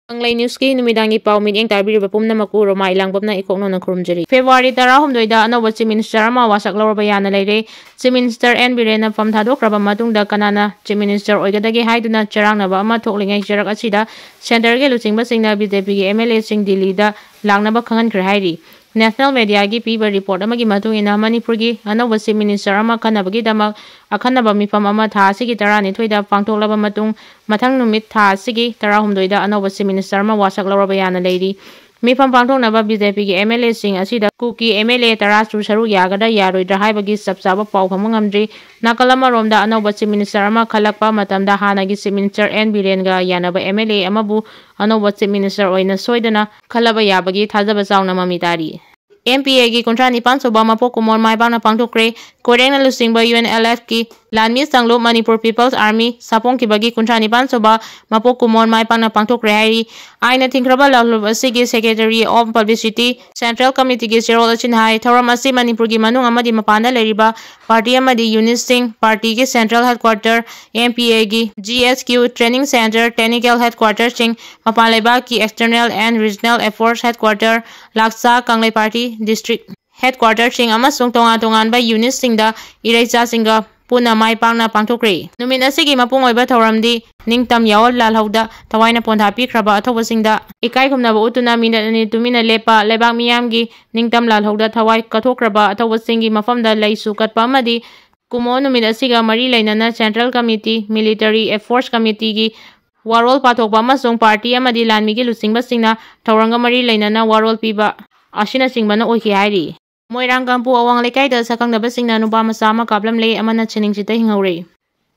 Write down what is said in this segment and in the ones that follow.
Anglai News ki numidangi pau meeting tabiri bapum na makuro mai langbam na ikokno na kurumjari. February 13 da Anouba Chief Minister ama Wasak Louba Yana Leie Chief Minister N Birena fam thadokraba matungda kanana Chief Minister oigadagi haiduna charangnaba ama thoklingai jarak asida center ge luchingba singna BJP gi MLA sing Delhi da langnaba khangankhre Hairi. National Media gi piba report amagi matungina Manipur gi Anouba Chief Minister ama khanabagi damak akhanaba mifam ama tha sigi 12 da pangthoklaba matung mathang numit tha sigi 16 da Anouba Chief Minister ama Wasak Louba Yana Leie mifam pangthoknaba BJP gi MLA sing asida kuki MLA 10 saru yagada yaroidra haibagi sabsaba pau phamungamdri nakalama romda Anouba Chief Minister ama khalakpa matamda hanagi Chief Minister N Birenga yanaba MLA amabu Anouba Chief Minister oina soidana khalaba yabagi thajaba chauna mamitari MPA gi kontra nipan SUBA MAPOK KUMAN MAIPAKNA PANGTHOKKHRE Koirengna lusingba UNLF ki Lanmi Sanglo Manipur People's Army sapong ki bagi kontra nipan SUBA MAPOK KUMAN MAIPAKNA PANGTHOKKHRE Hairi aina thingkraba lahlub asigi Secretary of Publicity Central Committee gi Sirol Achin hai thoram asi Manipur gi manung amadi mapanda leriba party amadi Unit Singh party gi Central Headquarter MPA gi GSQ Training Center Technical Headquarter sing mapanleba ki External and Regional Efforts Headquarter Laksa Kanglai Party District Headquarter sing amasung tongan ba unit singda iraicha singa puna MAIPAKNA PANGTHOKKHRE numin asigi mapung oiba thoramdi ningtam yawal lalhauda tawaina pondhapi khraba athoba singda ikai khumnaba utuna minute ani tumina lepa lebak miyamgi ningtam lalhauda thawai kathokraba athoba singi mafamda laisu katpa amadi kumo numin asiga mari lainana Central Committee Military Efforts Committee gi warol pathokba amasung party amadi lanmi gi lusingba singna thawranga mari lainana warol piba ashina singbana oiki Hairi Moirangkampu awang lekai da SHAKKHANGDABA singna NUPA macha ama KAPLAMLE amana chiningsita hinghaure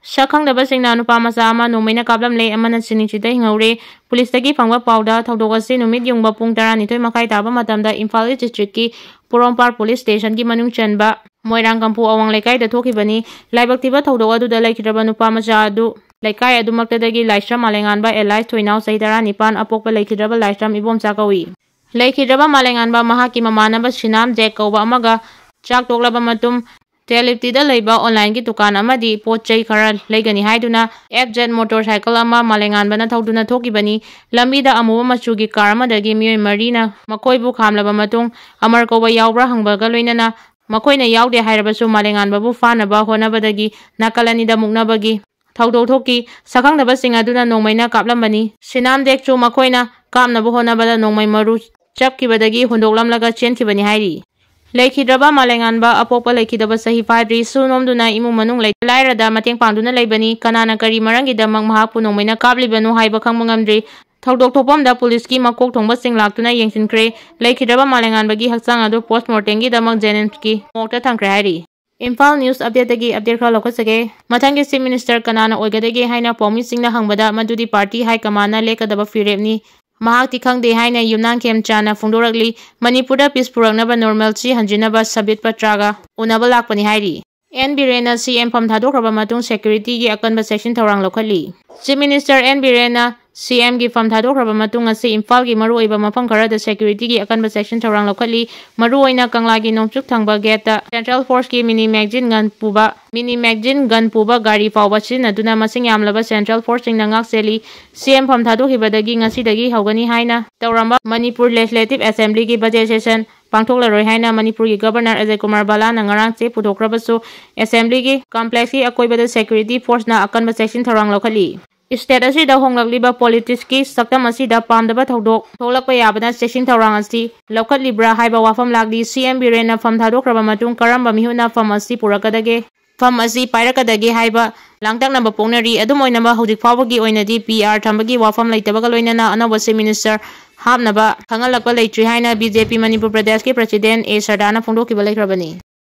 SHAKKHANGDABA singna NUPA macha ama NONGMEINA KAPLAMLE amana chiningsita hinghaure police tagi phangba pauda thodok asi numit yungba pung 12 makai taba matamda Imphal district ki Porompar police station ki manung chanba Moirangkampu awang lekai da thokibani laibaktiba thodok adu da laikhidraba NUPA macha adu laikai adumaktadagi Laisram Malenganba Elai Thoinau Saidara Nipan apokpa laikhidraba Laisram Ibomcha kawi Laikhidraba Malenganba mahaki mamanaba Sinam Jack kauba amaga chak toklaba matum Teliptida leiba online ki dukan amadi pochai khara leigani haiduna FZ motorcycle ama Malenganba na thoduna thokibani lambida amuba machugi car amadagi miyoi marina makoibu khamlaba matung amar kauba yaubra hangbaga loinana makoina yaude hairabasu Malenganba bu fanaba honabadagi nakalanida muknabagi thodok thoki SHAKKHANGDABA sing aduna nongmaina kaplambani Sinam Jack chu makoina kamnabu honabada nongmai maru chapkibadagi hundoklamlaga chenkibani Hairi Laikhidraba Malenganba apokpa laikhidaba sahi fadri sunomduna imu manung lairada mateng pangduna leibani kanana kari marangi damak mahakpu nongmaina kaplibanu haiba khangmangamdri thodok thopamda police ki makok thongba sing laktuna yengsinkre Laikhidraba Malenganba gi hakchang adu postmortem gi damak Jennings ki mokta thangkre Hairi Imphal News update dagi update khara lokasage mathangi Chief Minister kanana oigadagi haina pomi singna hangbada madudi party high command na lekadaba firepni mahakti khangde haina yumnang khemchana phungdorakli Manipurda peace puraknaba normalcy hanjinaba sabit patraga unaba lakpani Hairi N Birena CM pham thadokraba matung security gi akanba section thorang lokhali Chief Minister N Birena CM gi pham thadokraba matung asi Imphal gi maru oiba mafam kharada security gi akanba section thorang lokhali maru oina kangla gi nongchuk thangba gate ta Central Force ki mini magazine gun puba gari pawba chinaduna masing yamlaba Central Force sing nangak seli CM pham thadokibadagi ngasi dagi haugani haina tawramba Manipur Legislative Assembly gi budget session pangthoklaroi haina Manipur gi Governor Ajay Kumar Bala na ngarang che pudokrabasu Assembly gi complex gi akoibada security force na akanba section thorang lokhali State asida honglakliba politics ki saktam asida pamdaba thodok tholakpa yabana section thorang asi lokhatlibra haiba wafam lagli CM Birena pham thadokraba matung karamba mihuna pham asi purakadage pham asi pairakadage haiba langtaknaba pongnari adum oinaba hojik fawbagi oinadi PR thambagi wafam leitabaga loinana Anouba Chief Minister hapnaba khangalakpa leitri haina BJP Manipur Pradesh ki President A Sardana phongdokiba leikrabani